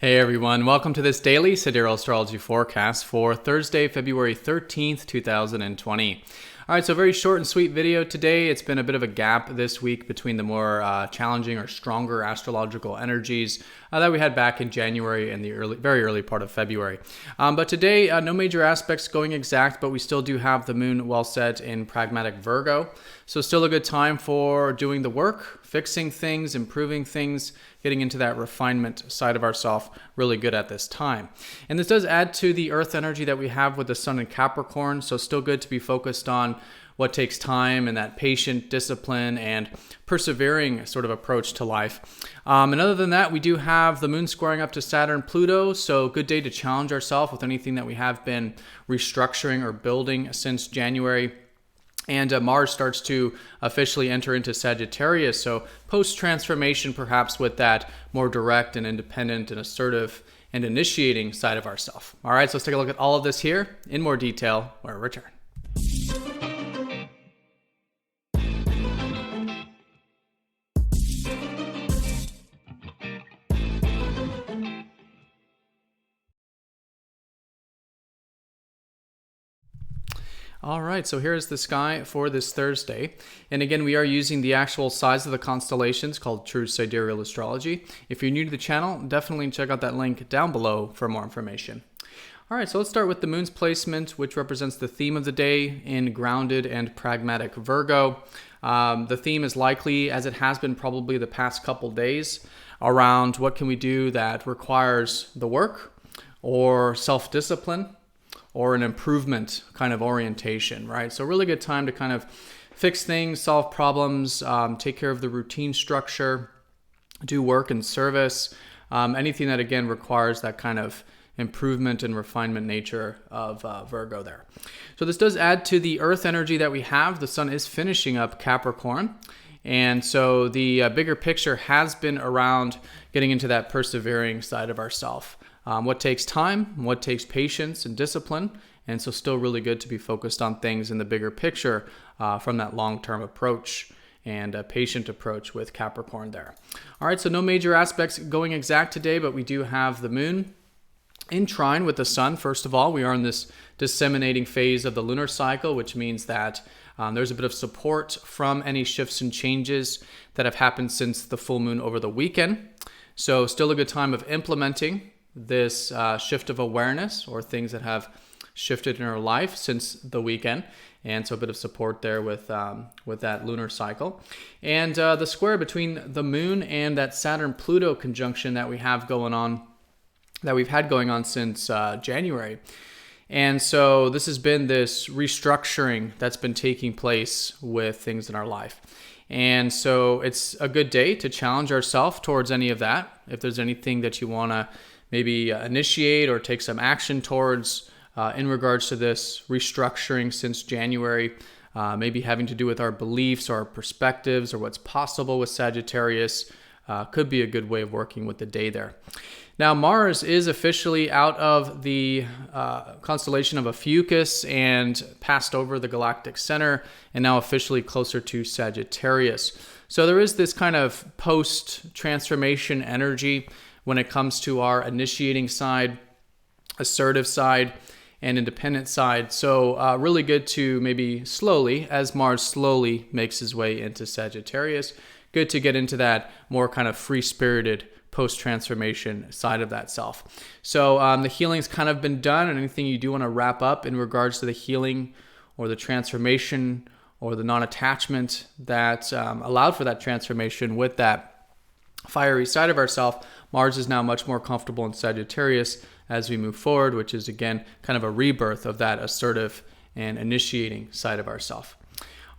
Hey everyone, welcome to this daily Sidereal Astrology forecast for Thursday, February 13th, 2020. Alright, so very short and sweet video today. It's been a bit of a gap this week between the more challenging or stronger astrological energies that we had back in January and the very early part of February. But today, no major aspects going exact, but we still do have the moon well set in pragmatic Virgo. So still a good time for doing the work, fixing things, improving things, getting into that refinement side of ourselves, really good at this time. And this does add to the earth energy that we have with the sun in Capricorn, so still good to be focused on what takes time and that patient discipline and persevering sort of approach to life. And other than that, we do have the moon squaring up to Saturn, Pluto, so good day to challenge ourselves with anything that we have been restructuring or building since January. And Mars starts to officially enter into Sagittarius, so post-transformation perhaps with that more direct and independent and assertive and initiating side of ourselves. All right, so let's take a look at all of this here in more detail when we return. All right, so here's the sky for this Thursday. And again, we are using the actual size of the constellations called True Sidereal Astrology. If you're new to the channel, definitely check out that link down below for more information. All right, so let's start with the moon's placement, which represents the theme of the day in grounded and pragmatic Virgo. The theme is likely, as it has been probably the past couple days, around what can we do that requires the work or self-discipline, or an improvement kind of orientation, right? So really good time to kind of fix things, solve problems, take care of the routine structure, do work and service, anything that again requires that kind of improvement and refinement nature of Virgo there. So this does add to the earth energy that we have. The sun is finishing up Capricorn. And so the bigger picture has been around getting into that persevering side of ourself. What takes time, what takes patience and discipline, and so still really good to be focused on things in the bigger picture from that long-term approach and a patient approach with Capricorn there. All right, so no major aspects going exact today, but we do have the moon in trine with the sun. First of all, we are in this disseminating phase of the lunar cycle, which means that there's a bit of support from any shifts and changes that have happened since the full moon over the weekend. So still a good time of implementing this shift of awareness or things that have shifted in our life since the weekend. And so a bit of support there with that lunar cycle. And the square between the moon and that Saturn-Pluto conjunction that we have going on, that we've had going on since January. And so this has been this restructuring that's been taking place with things in our life. And so it's a good day to challenge ourselves towards any of that. If there's anything that you want to maybe initiate or take some action towards in regards to this restructuring since January, maybe having to do with our beliefs or our perspectives or what's possible with Sagittarius, could be a good way of working with the day there. Now, Mars is officially out of the constellation of Ophiuchus and passed over the galactic center and now officially closer to Sagittarius. So there is this kind of post-transformation energy when it comes to our initiating side, assertive side, and independent side. So really good to maybe slowly, as Mars slowly makes his way into Sagittarius, good to get into that more kind of free-spirited post-transformation side of that self. So the healing's kind of been done, and anything you do want to wrap up in regards to the healing or the transformation or the non-attachment that allowed for that transformation with that fiery side of ourself, Mars is now much more comfortable in Sagittarius as we move forward, which is again kind of a rebirth of that assertive and initiating side of ourself.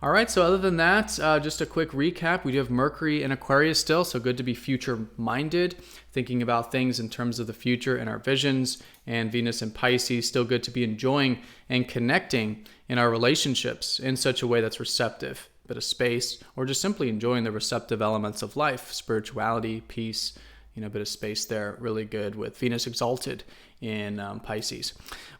All right, so other than that, just a quick recap. We do have Mercury in Aquarius still, so good to be future-minded, thinking about things in terms of the future and our visions, and Venus in Pisces, still good to be enjoying and connecting in our relationships in such a way that's receptive, a bit of space, or just simply enjoying the receptive elements of life, spirituality, peace, a bit of space there, really good with Venus exalted in Pisces.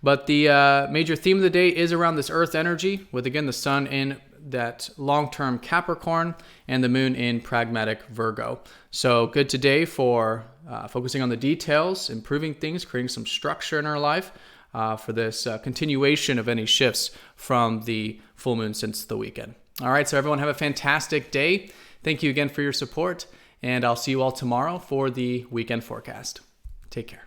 But the major theme of the day is around this earth energy with, again, the sun in that long-term Capricorn and the moon in pragmatic Virgo. So good today for focusing on the details, improving things, creating some structure in our life for this continuation of any shifts from the full moon since the weekend. All right, so everyone have a fantastic day. Thank you again for your support, and I'll see you all tomorrow for the weekend forecast. Take care.